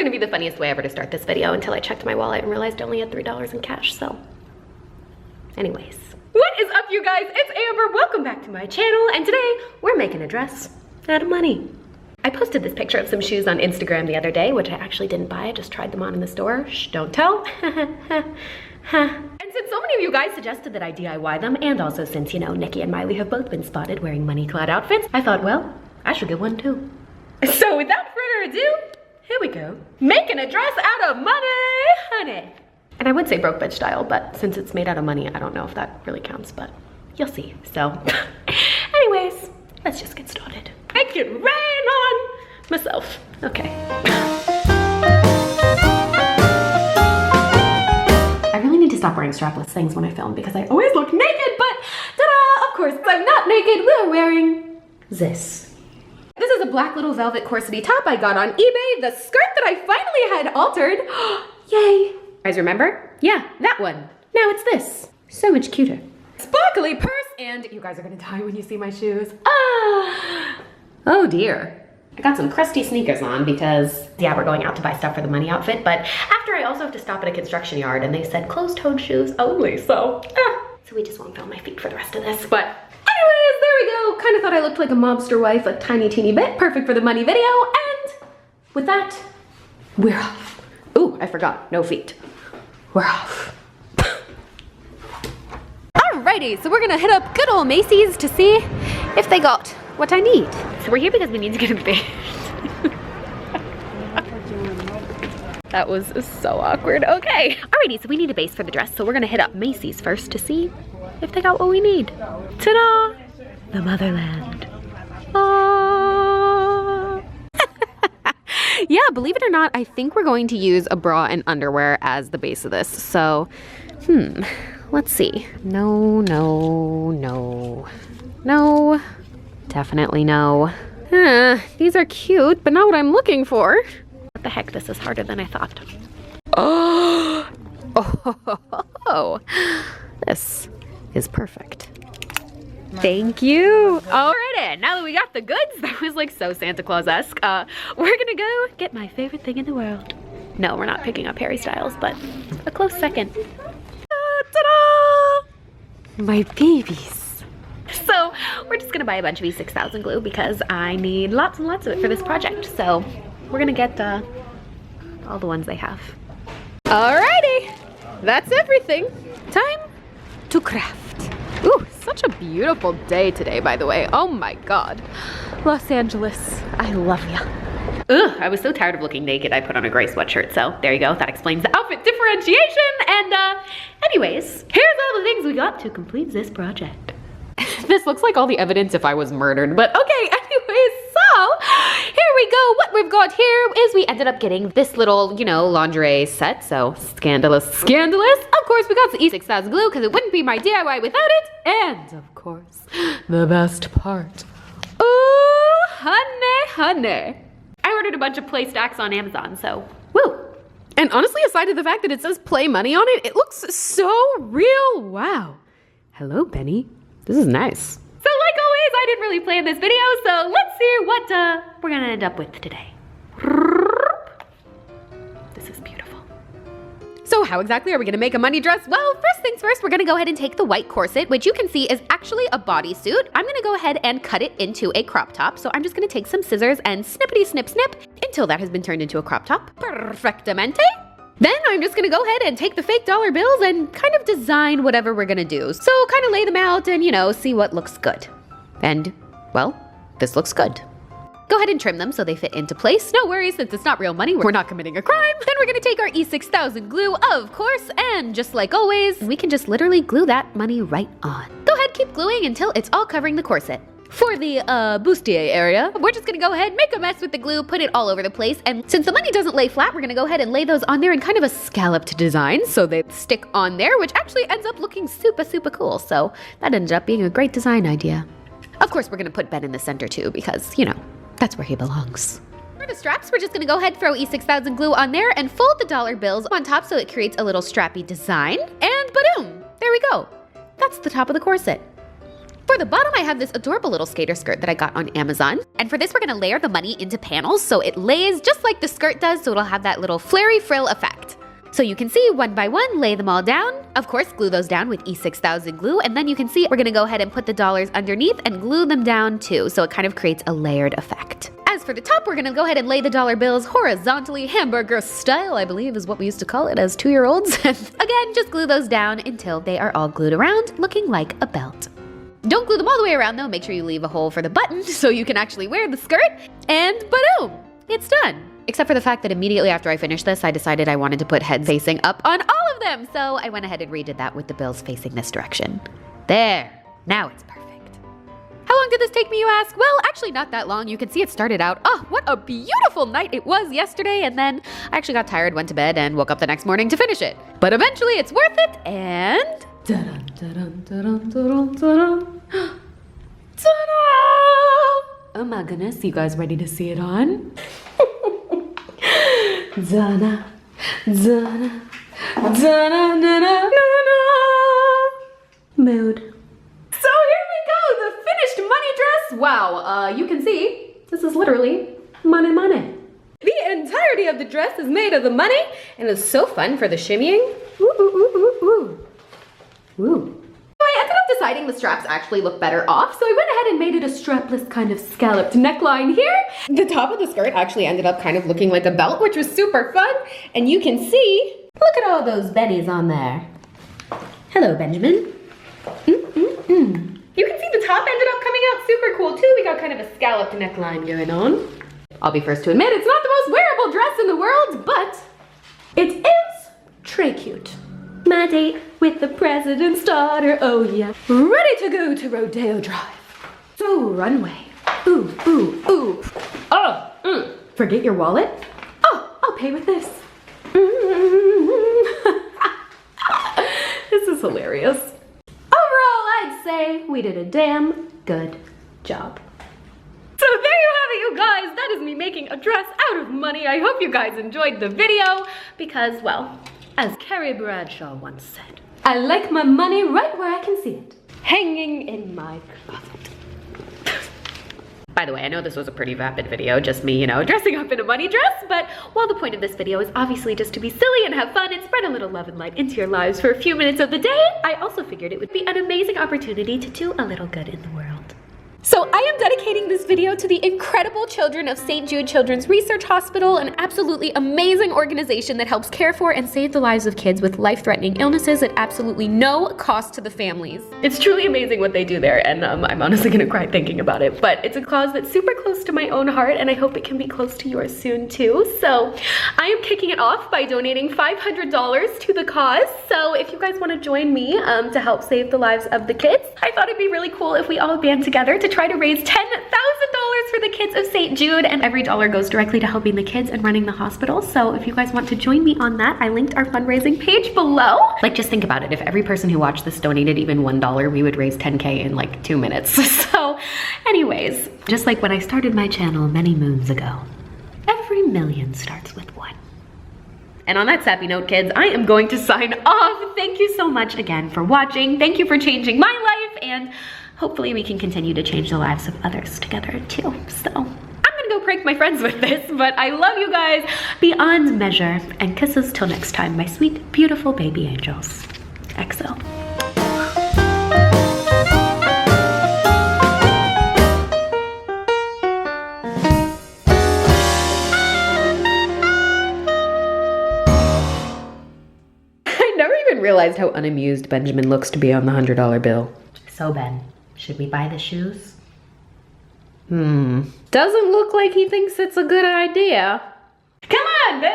gonna be the funniest way ever to start this video until I checked my wallet and realized I only had $3 in cash, so. Anyways. What is up, you guys? It's Amber. Welcome back to my channel, and today we're making a dress out of money. I posted this picture of some shoes on Instagram the other day, which I actually didn't buy. I just tried them on in the store. Shh, don't tell. And since so many of you guys suggested that I DIY them, and also since, you know, Nikki and Miley have both been spotted wearing money-clad outfits, I thought, well, I should get one too. So without further ado, here we go. Making a dress out of money, honey. And I would say broke bitch style, but since it's made out of money, I don't know if that really counts, but you'll see. So anyways, let's just get started. I can rain on myself. Okay. I really need to stop wearing strapless things when I film because I always look naked, but ta-da! Of course, I'm not naked. We're wearing this. This is a black little velvet corsety top I got on eBay. The skirt that I finally had altered. Yay. You guys remember? Yeah, that one. Now it's this. So much cuter. Sparkly purse, and you guys are gonna die when you see my shoes. Ah! Oh dear. I got some crusty sneakers on because, yeah, we're going out to buy stuff for the money outfit, but after I also have to stop at a construction yard and they said closed-toed shoes only, so we just won't film my feet for the rest of this. But anyways, there we go. Kind of thought I looked like a mobster wife a tiny teeny bit. Perfect for the money video, and with that, we're off. Ooh, I forgot, no feet. We're off. Alrighty, so we're gonna hit up good old Macy's to see if they got what I need. So we're here because we need to get a base. That was so awkward. Okay. Alrighty, so we need a base for the dress, so we're gonna hit up Macy's first to see if they got what we need. Ta-da! The motherland. Aww. Yeah, believe it or not, I think we're going to use a bra and underwear as the base of this. So, let's see. No, no, no, no. Definitely no. These are cute, but not what I'm looking for. What the heck, this is harder than I thought. Oh, this is perfect. Thank you. Alrighty, now that we got the goods, that was like so Santa Claus-esque, we're gonna go get my favorite thing in the world. No, we're not picking up Harry Styles, but a close second. Ta-da! My babies. So we're just gonna buy a bunch of E6000 glue because I need lots and lots of it for this project. So we're gonna get all the ones they have. Alrighty, that's everything. Time to craft. Ooh, such a beautiful day today, by the way. Oh my God. Los Angeles, I love ya. Ugh, I was so tired of looking naked, I put on a gray sweatshirt, so there you go. That explains the outfit differentiation. And anyways, here's all the things we got to complete this project. This looks like all the evidence if I was murdered, but okay, anyways, so here we go. What we've got here is we ended up getting this little, you know, lingerie set, so scandalous, scandalous. Of course, we got the E6000 glue because it wouldn't be my DIY without it. And of course, the best part. Ooh, honey, honey. I ordered a bunch of play stacks on Amazon, so woo. And honestly, aside from the fact that it says play money on it, it looks so real. Wow. Hello, Benny. This is nice. So like always, I didn't really plan this video, so let's see what we're gonna end up with today. This is beautiful. So how exactly are we gonna make a money dress? Well, first things first, we're gonna go ahead and take the white corset, which you can see is actually a bodysuit. I'm gonna go ahead and cut it into a crop top. So I'm just gonna take some scissors and snippity snip snip until that has been turned into a crop top. Perfectamente. Then I'm just gonna go ahead and take the fake dollar bills and kind of design whatever we're gonna do. So kind of lay them out and, you know, see what looks good. And, well, this looks good. Go ahead and trim them so they fit into place. No worries, since it's not real money, we're not committing a crime. Then we're gonna take our E6000 glue, of course, and just like always, we can just literally glue that money right on. Go ahead, keep gluing until it's all covering the corset. For the bustier area, we're just gonna go ahead, make a mess with the glue, put it all over the place, and since the money doesn't lay flat, we're gonna go ahead and lay those on there in kind of a scalloped design so they stick on there, which actually ends up looking super, super cool. So that ended up being a great design idea. Of course, we're gonna put Ben in the center too because, you know, that's where he belongs. For the straps, we're just gonna go ahead, throw E6000 glue on there and fold the dollar bills on top so it creates a little strappy design. And boom, there we go. That's the top of the corset. For the bottom, I have this adorable little skater skirt that I got on Amazon. And for this, we're gonna layer the money into panels so it lays just like the skirt does, so it'll have that little flary frill effect. So you can see one by one, lay them all down. Of course, glue those down with E6000 glue. And then you can see we're gonna go ahead and put the dollars underneath and glue them down too. So it kind of creates a layered effect. As for the top, we're gonna go ahead and lay the dollar bills horizontally, hamburger style, I believe is what we used to call it as 2-year-olds. Again, just glue those down until they are all glued around, looking like a belt. Don't glue them all the way around though, make sure you leave a hole for the button so you can actually wear the skirt, and boom, it's done. Except for the fact that immediately after I finished this, I decided I wanted to put heads facing up on all of them, so I went ahead and redid that with the bills facing this direction. There, now it's perfect. How long did this take me, you ask? Well, actually not that long. You can see it started out, oh, what a beautiful night it was yesterday, and then I actually got tired, went to bed, and woke up the next morning to finish it. But eventually it's worth it, and ta-dun, ta-dun, ta-dun, ta-dun, ta-dun. Ta-da! Oh my goodness, you guys ready to see it on? Dana, Dana, Dana, Dana, Dana. Mood. So here we go, the finished money dress. Wow, you can see, this is literally money, money. The entirety of the dress is made of the money, and it's so fun for the shimmying. Ooh, ooh, ooh, ooh, ooh. Ooh. I ended up deciding the straps actually look better off, so I went ahead and made it a strapless kind of scalloped neckline here. The top of the skirt actually ended up kind of looking like a belt, which was super fun. And you can see, look at all those bennies on there. Hello, Benjamin. You can see the top ended up coming out super cool too. We got kind of a scalloped neckline going on. I'll be first to admit it's not the most wearable dress in the world, but it is très cute. My date with the president's daughter, oh yeah. Ready to go to Rodeo Drive. So runway, ooh, ooh, ooh. Oh, forget your wallet? Oh, I'll pay with this. This is hilarious. Overall, I'd say we did a damn good job. So there you have it, you guys. That is me making a dress out of money. I hope you guys enjoyed the video because, well, as Carrie Bradshaw once said, I like my money right where I can see it, hanging in my closet. By the way, I know this was a pretty vapid video, just me, you know, dressing up in a money dress, but while the point of this video is obviously just to be silly and have fun and spread a little love and light into your lives for a few minutes of the day, I also figured it would be an amazing opportunity to do a little good in the world. So I am dedicating this video to the incredible children of St. Jude Children's Research Hospital, an absolutely amazing organization that helps care for and save the lives of kids with life-threatening illnesses at absolutely no cost to the families. It's truly amazing what they do there, and I'm honestly gonna cry thinking about it, but it's a cause that's super close to my own heart, and I hope it can be close to yours soon too. So I am kicking it off by donating $500 to the cause. So if you guys wanna join me to help save the lives of the kids, I thought it'd be really cool if we all band together to try to raise $10,000 for the kids of St. Jude, and every dollar goes directly to helping the kids and running the hospital. So if you guys want to join me on that, I linked our fundraising page below. Like, just think about it. If every person who watched this donated even $1, we would raise 10K in like 2 minutes. So anyways, just like when I started my channel many moons ago, every million starts with one. And on that sappy note, kids, I am going to sign off. Thank you so much again for watching. Thank you for changing my life, and hopefully we can continue to change the lives of others together too. So I'm gonna go prank my friends with this, but I love you guys beyond measure, and kisses till next time, my sweet, beautiful baby angels. XO. I never even realized how unamused Benjamin looks to be on the $100 bill. So Ben, should we buy the shoes? Doesn't look like he thinks it's a good idea. Come on, Ben!